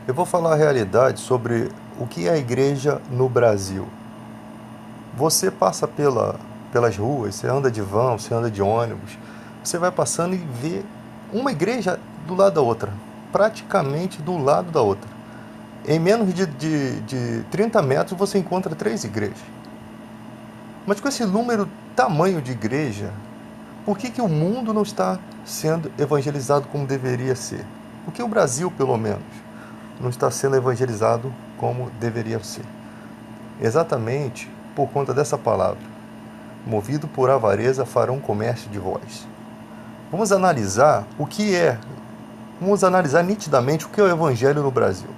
Eu vou falar a realidade sobre o que é a igreja no Brasil. Você passa pelas ruas, você anda de van, você anda de ônibus, você vai passando e vê uma igreja do lado da outra, praticamente do lado da outra. Em menos de 30 metros você encontra três igrejas. Mas com esse número tamanho de igreja, por que o mundo não está sendo evangelizado como deveria ser? Por que o Brasil, pelo menos, não está sendo evangelizado como deveria ser? Exatamente por conta dessa palavra. Movido por avareza farão comércio de vós. Vamos analisar o que é, vamos analisar nitidamente o que é o evangelho no Brasil.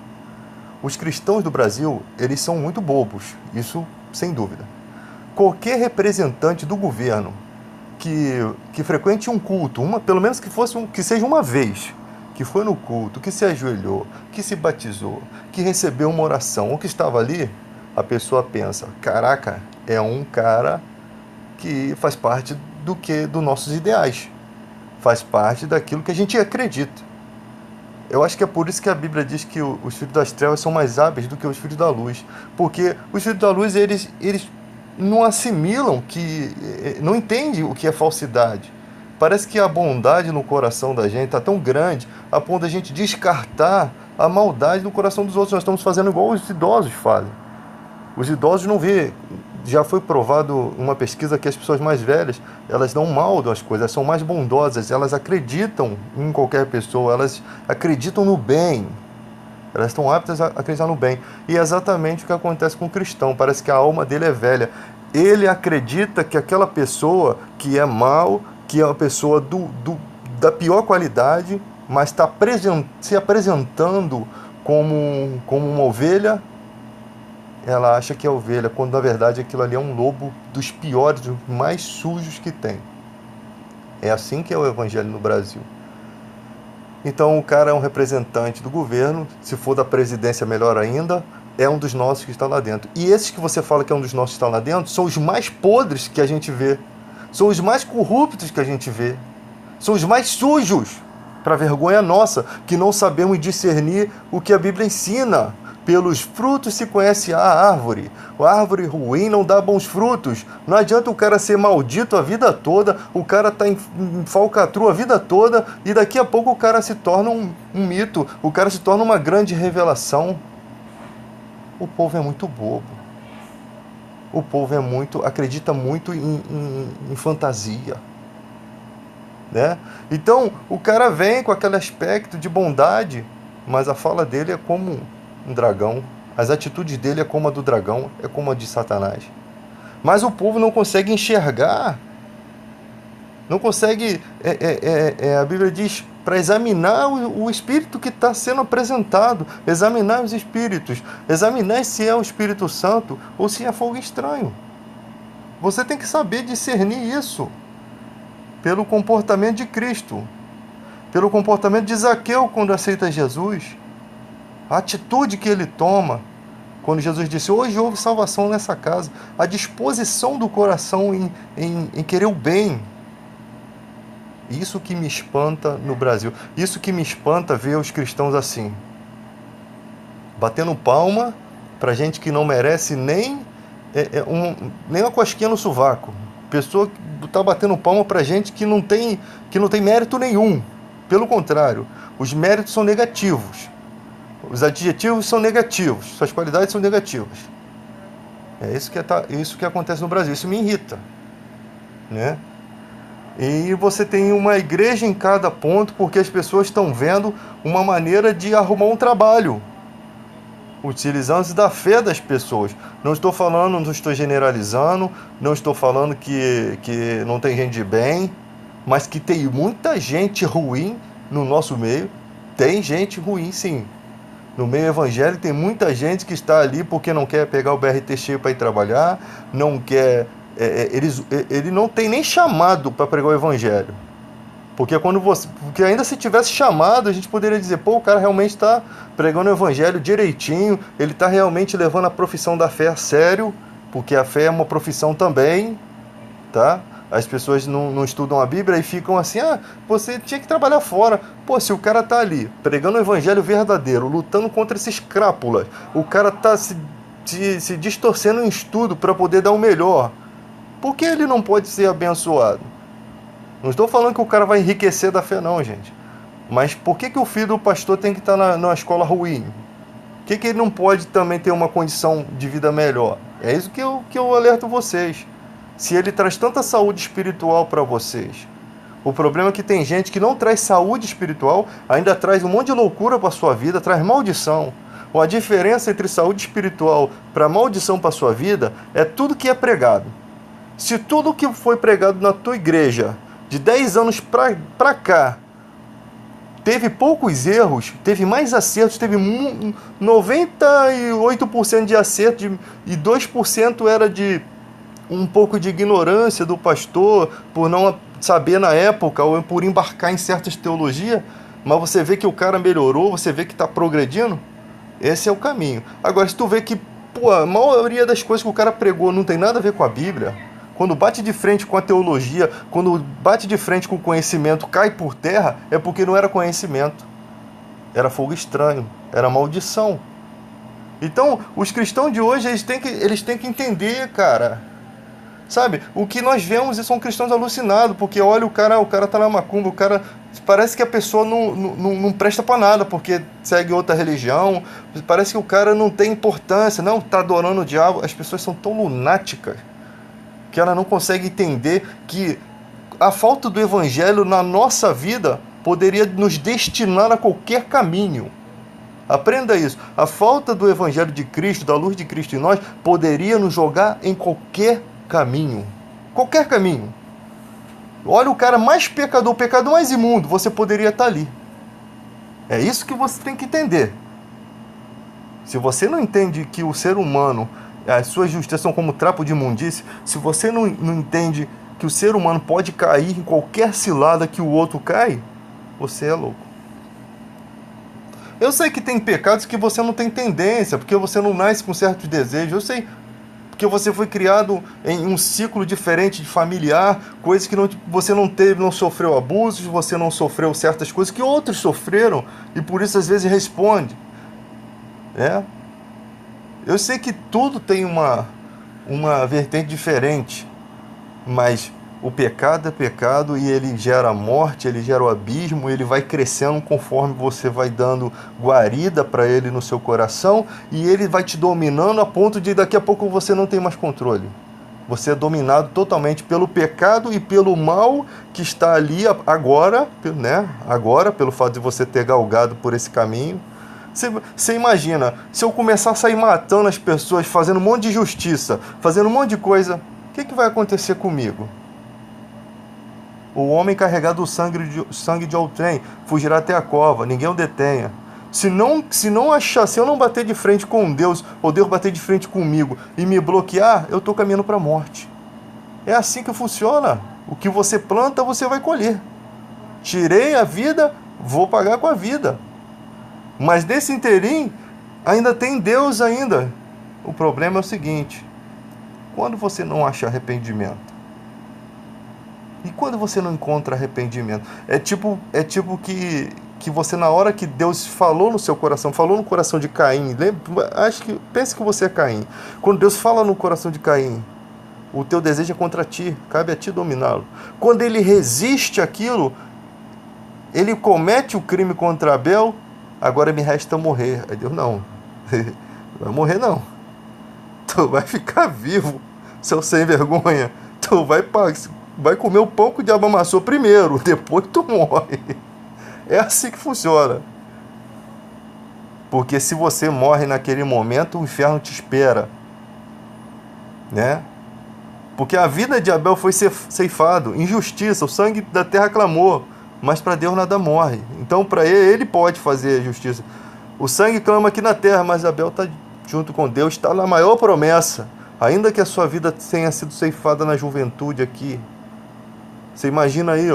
Os cristãos do Brasil, eles são muito bobos, isso sem dúvida. Qualquer representante do governo que frequente um culto, pelo menos que seja uma vez, que foi no culto, que se ajoelhou, que se batizou, que recebeu uma oração, ou que estava ali, a pessoa pensa, caraca, é um cara que faz parte dos nossos ideais, faz parte daquilo que a gente acredita. Eu acho que é por isso que a Bíblia diz que os filhos das trevas são mais hábeis do que os filhos da luz. Porque os filhos da luz, eles não assimilam, não entendem o que é falsidade. Parece que a bondade no coração da gente está tão grande a ponto de a gente descartar a maldade no coração dos outros. Nós estamos fazendo igual os idosos fazem. Os idosos não vê. Já foi provado uma pesquisa que as pessoas mais velhas, elas não maldam as coisas, elas são mais bondosas, elas acreditam em qualquer pessoa, elas acreditam no bem, elas estão aptas a acreditar no bem. E é exatamente o que acontece com o cristão, parece que a alma dele é velha. Ele acredita que aquela pessoa que é mal, que é uma pessoa da pior qualidade, mas está se apresentando como uma ovelha. Ela acha que é ovelha, quando na verdade aquilo ali é um lobo dos piores, dos mais sujos que tem. É assim que é o evangelho no Brasil. Então o cara é um representante do governo, se for da presidência melhor ainda, é um dos nossos que está lá dentro. E esses que você fala que é um dos nossos que está lá dentro, são os mais podres que a gente vê, são os mais corruptos que a gente vê, são os mais sujos, para vergonha nossa, que não sabemos discernir o que a Bíblia ensina. Pelos frutos se conhece a árvore. A árvore ruim não dá bons frutos. Não adianta o cara ser maldito a vida toda, o cara tá em falcatrua a vida toda, e daqui a pouco o cara se torna um mito, o cara se torna uma grande revelação. O povo é muito bobo. O povo acredita muito em fantasia. Né? Então, o cara vem com aquele aspecto de bondade, mas a fala dele é como um dragão. As atitudes dele é como a do dragão, é como a de Satanás. Mas o povo não consegue enxergar, não consegue. A Bíblia diz para examinar o espírito que está sendo apresentado, examinar os espíritos, examinar se é o Espírito Santo ou se é fogo estranho. Você tem que saber discernir isso pelo comportamento de Cristo, pelo comportamento de Zaqueu quando aceita Jesus, a atitude que ele toma quando Jesus disse, hoje houve salvação nessa casa, a disposição do coração em querer o bem. Isso que me espanta no Brasil, isso que me espanta ver os cristãos assim, batendo palma para gente que não merece nem uma cosquinha no sovaco. Pessoa que está batendo palma para gente que não tem mérito nenhum. Pelo contrário, os méritos são negativos. Os adjetivos são negativos, suas qualidades são negativas. É isso que acontece no Brasil. Isso me irrita, né? E você tem uma igreja em cada ponto, porque as pessoas estão vendo uma maneira de arrumar um trabalho, utilizando-se da fé das pessoas. Não estou generalizando, não estou falando que não tem gente de bem, mas que tem muita gente ruim no nosso meio. Tem gente ruim, sim. No meio evangélico tem muita gente que está ali porque não quer pegar o BRT cheio para ir trabalhar, não quer. Ele não tem nem chamado para pregar o evangelho. Porque ainda se tivesse chamado, a gente poderia dizer, pô, o cara realmente está pregando o evangelho direitinho, ele está realmente levando a profissão da fé a sério, porque a fé é uma profissão também, tá? As pessoas não estudam a Bíblia e ficam assim, você tinha que trabalhar fora. Pô, se o cara tá ali, pregando o evangelho verdadeiro, lutando contra esses crápulas, o cara tá se distorcendo em estudo para poder dar o melhor, por que ele não pode ser abençoado? Não estou falando que o cara vai enriquecer da fé não, gente. Mas por que o filho do pastor tem que estar na escola ruim? Por que ele não pode também ter uma condição de vida melhor? É isso que eu alerto vocês. Se ele traz tanta saúde espiritual para vocês. O problema é que tem gente que não traz saúde espiritual, ainda traz um monte de loucura para sua vida, traz maldição. A diferença entre saúde espiritual para maldição para sua vida é tudo que é pregado. Se tudo que foi pregado na tua igreja, de 10 anos para cá, teve poucos erros, teve mais acertos, teve 98% de acerto e 2% era de um pouco de ignorância do pastor, por não saber na época, ou por embarcar em certas teologias, mas você vê que o cara melhorou, você vê que está progredindo, esse é o caminho. Agora, se tu vê que a maioria das coisas que o cara pregou não tem nada a ver com a Bíblia, quando bate de frente com a teologia, quando bate de frente com o conhecimento, cai por terra, é porque não era conhecimento. Era fogo estranho, era maldição. Então, os cristãos de hoje, eles têm que entender, cara. Sabe, o que nós vemos são cristãos alucinados, porque olha, o cara tá na macumba, o cara parece que a pessoa não presta pra nada, porque segue outra religião, parece que o cara não tem importância, não, tá adorando o diabo. As pessoas são tão lunáticas que ela não consegue entender que a falta do evangelho na nossa vida poderia nos destinar a qualquer caminho. Aprenda isso. A falta do evangelho de Cristo, da luz de Cristo em nós, poderia nos jogar em qualquer caminho. Qualquer caminho. Olha, o cara mais pecador, o pecador mais imundo, você poderia estar ali. É isso que você tem que entender. Se você não entende que o ser humano, as suas justiças são como trapo de imundície, se você não entende que o ser humano pode cair em qualquer cilada que o outro cai, você é louco. Eu sei que tem pecados que você não tem tendência, porque você não nasce com certos desejos. Eu sei, porque você foi criado em um ciclo diferente de familiar, coisas que você não teve, não sofreu abusos, você não sofreu certas coisas que outros sofreram, e por isso às vezes responde. Eu sei que tudo tem uma vertente diferente, mas o pecado é pecado e ele gera morte, ele gera o abismo, ele vai crescendo conforme você vai dando guarida para ele no seu coração, e ele vai te dominando a ponto de daqui a pouco você não tem mais controle. Você é dominado totalmente pelo pecado e pelo mal que está ali agora, agora, pelo fato de você ter galgado por esse caminho. Você imagina, se eu começar a sair matando as pessoas, fazendo um monte de justiça, fazendo um monte de coisa, o que vai acontecer comigo? O homem carregado do sangue de outrem fugirá até a cova, ninguém o detenha. Se eu não bater de frente com Deus, ou Deus bater de frente comigo e me bloquear, eu estou caminhando para a morte. É assim que funciona. O que você planta, você vai colher. Tirei a vida, vou pagar com a vida. Mas nesse inteirinho, ainda tem Deus ainda. O problema é o seguinte: quando você não acha arrependimento, e quando você não encontra arrependimento, é tipo que você, na hora que Deus falou no seu coração, falou no coração de Caim, pense que você é Caim. Quando Deus fala no coração de Caim, o teu desejo é contra ti, cabe a ti dominá-lo. Quando ele resiste àquilo, ele comete o crime contra Abel, agora me resta morrer. Aí Deus, não, vai morrer não. Tu vai ficar vivo, seu sem vergonha. Tu vai comer o pão que o diabo amassou primeiro, depois tu morre. É assim que funciona. Porque se você morre naquele momento, o inferno te espera. Porque a vida de Abel foi ceifado, injustiça, o sangue da terra clamou, mas para Deus nada morre. Então para ele pode fazer justiça. O sangue clama aqui na terra, mas Abel está junto com Deus, está na maior promessa. Ainda que a sua vida tenha sido ceifada na juventude aqui. Você imagina aí,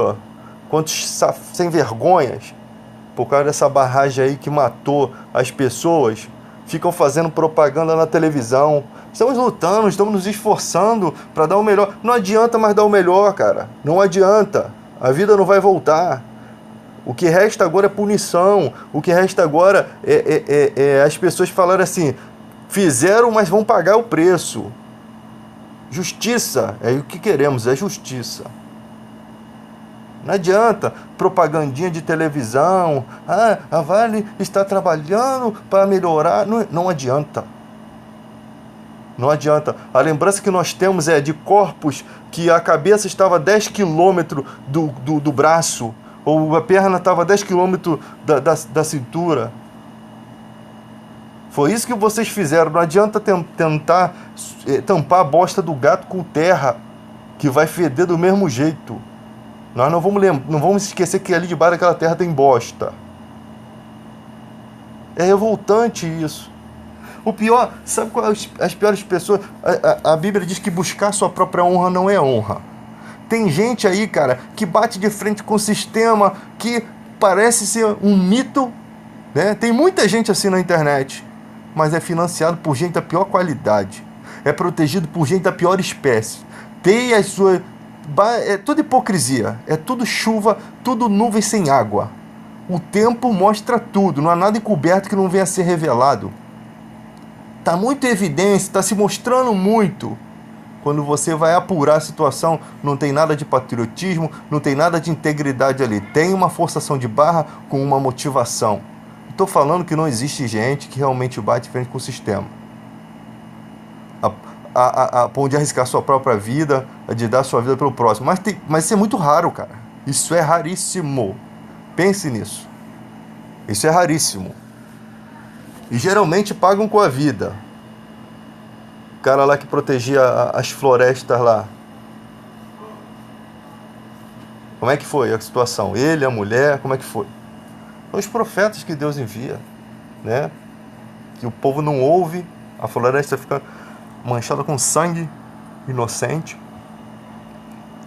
quantos sem vergonhas, por causa dessa barragem aí que matou as pessoas, ficam fazendo propaganda na televisão. Estamos lutando, estamos nos esforçando para dar o melhor. Não adianta mais dar o melhor, cara. Não adianta. A vida não vai voltar. O que resta agora é punição. O que resta agora é as pessoas falarem assim: fizeram, mas vão pagar o preço. Justiça. É o que queremos, é justiça. Não adianta propagandinha de televisão. A Vale está trabalhando para melhorar. Não adianta. Não adianta. A lembrança que nós temos é de corpos que a cabeça estava a 10 quilômetros do braço, ou a perna estava a 10 quilômetros da cintura. Foi isso que vocês fizeram. Não adianta tentar tampar a bosta do gato com terra, que vai feder do mesmo jeito. Nós não vamos esquecer que ali debaixo daquela terra tem bosta. É revoltante isso. O pior, sabe qual é as piores pessoas? A Bíblia diz que buscar sua própria honra não é honra. Tem gente aí, cara, que bate de frente com o sistema, que parece ser um mito, né? Tem muita gente assim na internet, mas é financiado por gente da pior qualidade. É protegido por gente da pior espécie. Tem as suas... É tudo hipocrisia. É tudo chuva, tudo nuvem sem água. O tempo mostra tudo. Não há nada encoberto que não venha a ser revelado. Está muito em evidência, está se mostrando muito. Quando você vai apurar a situação, não tem nada de patriotismo, não tem nada de integridade ali. Tem uma forçação de barra com uma motivação. Estou falando que não existe gente que realmente bate de frente com o sistema. A ponto de arriscar sua própria vida, de dar sua vida pelo próximo. Mas isso é muito raro, cara. Isso é raríssimo. Pense nisso. Isso é raríssimo. E geralmente pagam com a vida. O cara lá que protegia as florestas lá. Como é que foi a situação? Ele, a mulher, como é que foi? São os profetas que Deus envia, né? Que o povo não ouve, a floresta fica manchada com sangue inocente.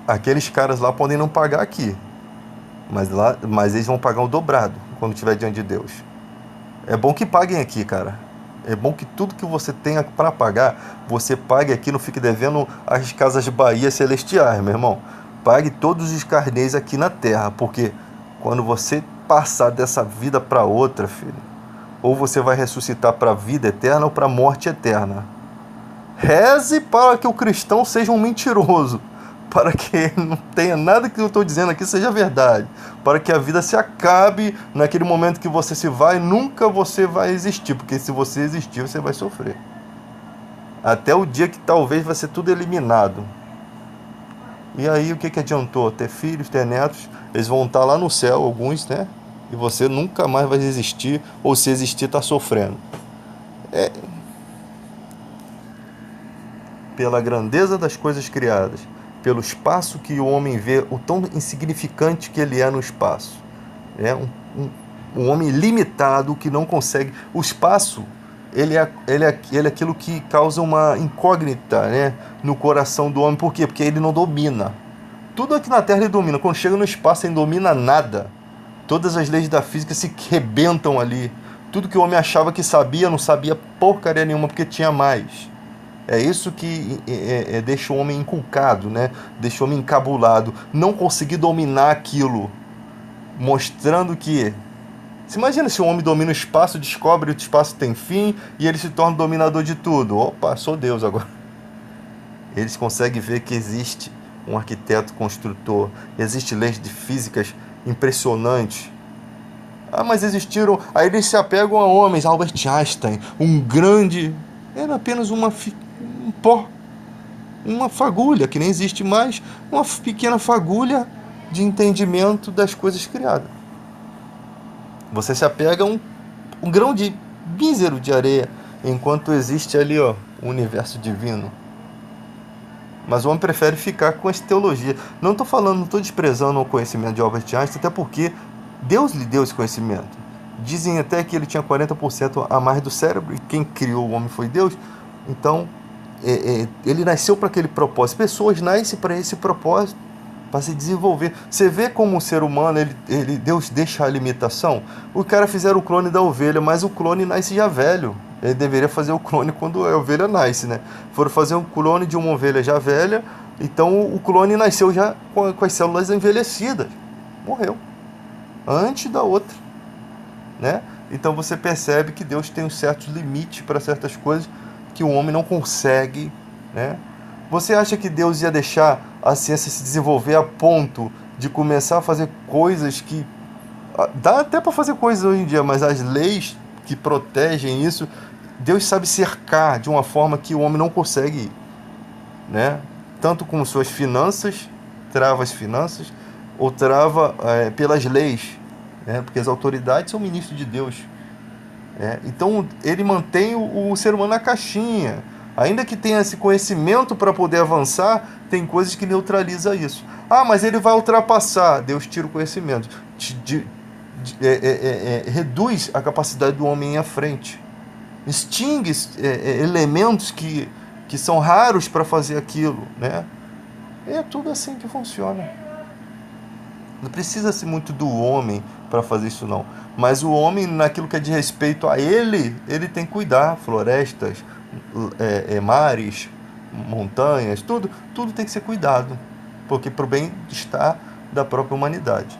Aqueles caras lá podem não pagar aqui, mas eles vão pagar o dobrado quando estiver diante de Deus. É bom que paguem aqui, cara. É bom que tudo que você tenha para pagar, você pague aqui, não fique devendo as casas Bahia celestiais, meu irmão. Pague todos os carnês aqui na terra, porque quando você passar dessa vida para outra, filho, ou você vai ressuscitar para a vida eterna ou para a morte eterna. Reze para que o cristão seja um mentiroso, para que não tenha nada que eu estou dizendo aqui seja verdade, para que a vida se acabe naquele momento que você se vai, nunca você vai existir, porque se você existir, você vai sofrer. Até o dia que talvez vai ser tudo eliminado. E aí o que adiantou? Ter filhos, ter netos, eles vão estar lá no céu, alguns, né? E você nunca mais vai existir, ou se existir, está sofrendo. Pela grandeza das coisas criadas, pelo espaço que o homem vê, o tão insignificante que ele é no espaço. É um homem limitado que não consegue... O espaço, ele é aquilo que causa uma incógnita, né, no coração do homem. Por quê? Porque ele não domina. Tudo aqui na Terra ele domina. Quando chega no espaço, ele não domina nada. Todas as leis da física se rebentam ali. Tudo que o homem achava que sabia, não sabia porcaria nenhuma, porque tinha mais. É isso que deixa o homem inculcado, né? Deixa o homem encabulado. Não conseguir dominar aquilo. Mostrando que... Você imagina se o homem domina o espaço, descobre que o espaço tem fim e ele se torna dominador de tudo. Opa, sou Deus agora. Eles conseguem ver que existe um arquiteto construtor. Existem leis de físicas impressionantes. Mas existiram... Aí eles se apegam a homens. Albert Einstein, um grande... Era apenas um pó, uma fagulha, que nem existe mais, uma pequena fagulha de entendimento das coisas criadas. Você se apega a um grão de mísero de areia, enquanto existe ali, ó, o universo divino. Mas o homem prefere ficar com essa teologia. Não estou desprezando o conhecimento de Albert Einstein, até porque Deus lhe deu esse conhecimento. Dizem até que ele tinha 40% a mais do cérebro, e quem criou o homem foi Deus. Então, ele nasceu para aquele propósito. Pessoas nascem para esse propósito, para se desenvolver. Você vê como o ser humano, Deus deixa a limitação. O cara fizeram o clone da ovelha, mas o clone nasce já velho. Ele deveria fazer o clone quando a ovelha nasce, né? Foram fazer um clone de uma ovelha já velha, então o clone nasceu já com as células envelhecidas. Morreu. Antes da outra, né? Então você percebe que Deus tem um certo limite para certas coisas que o homem não consegue, né? Você acha que Deus ia deixar a ciência se desenvolver a ponto de começar a fazer coisas que... Dá até para fazer coisas hoje em dia, mas as leis que protegem isso, Deus sabe cercar de uma forma que o homem não consegue, né? Tanto com suas finanças, trava as finanças, ou trava pelas leis, né? Porque as autoridades são ministros de Deus. Então ele mantém o ser humano na caixinha. Ainda que tenha esse conhecimento para poder avançar, tem coisas que neutraliza isso. Ah, mas ele vai ultrapassar. Deus tira o conhecimento. Reduz a capacidade do homem ir à frente. Extingue elementos que são raros para fazer aquilo, né? É tudo assim que funciona. Não precisa-se muito do homem para fazer isso, não. Mas o homem, naquilo que é de respeito a ele, ele tem que cuidar. Florestas, mares, montanhas, tudo tem que ser cuidado. Porque para o bem-estar da própria humanidade.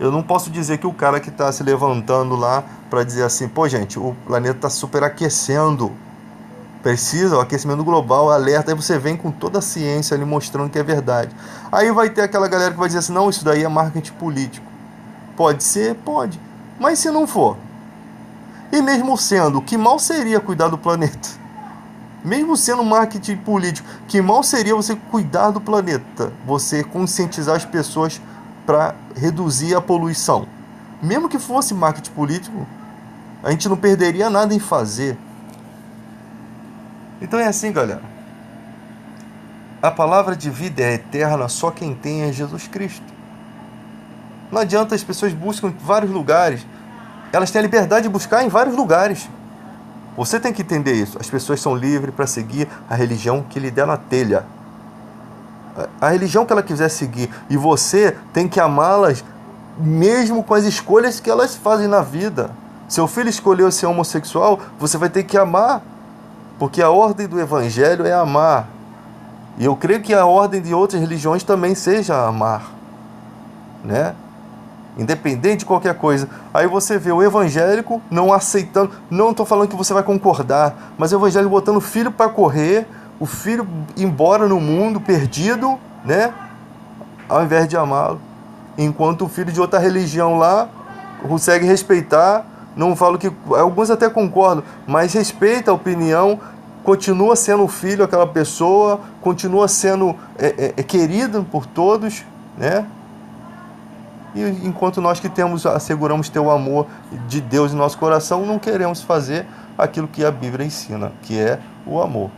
Eu não posso dizer que o cara que está se levantando lá para dizer assim, pô, gente, o planeta está superaquecendo, precisa, o aquecimento global, alerta, aí você vem com toda a ciência ali mostrando que é verdade. Aí vai ter aquela galera que vai dizer assim, não, isso daí é marketing político. Pode ser? Pode. Mas se não for? E mesmo sendo, que mal seria cuidar do planeta? Mesmo sendo marketing político, que mal seria você cuidar do planeta? Você conscientizar as pessoas para reduzir a poluição. Mesmo que fosse marketing político, a gente não perderia nada em fazer. Então é assim, galera. A palavra de vida é eterna, só quem tem é Jesus Cristo. Não adianta, as pessoas buscam em vários lugares. Elas têm a liberdade de buscar em vários lugares. Você tem que entender isso. As pessoas são livres para seguir a religião que lhe der na telha. A religião que ela quiser seguir. E você tem que amá-las mesmo com as escolhas que elas fazem na vida. Seu filho escolheu ser homossexual, você vai ter que amar. Porque a ordem do evangelho é amar. E eu creio que a ordem de outras religiões também seja amar, né? Independente de qualquer coisa. Aí você vê o evangélico não aceitando. Não estou falando que você vai concordar, mas o evangélico botando o filho para correr, o filho embora no mundo, perdido, né? Ao invés de amá-lo. Enquanto o filho de outra religião lá consegue respeitar. Não falo que... Alguns até concordam, mas respeita a opinião, continua sendo o filho, aquela pessoa, continua sendo querido por todos, né? E enquanto nós que asseguramos ter o amor de Deus em nosso coração, não queremos fazer aquilo que a Bíblia ensina, que é o amor.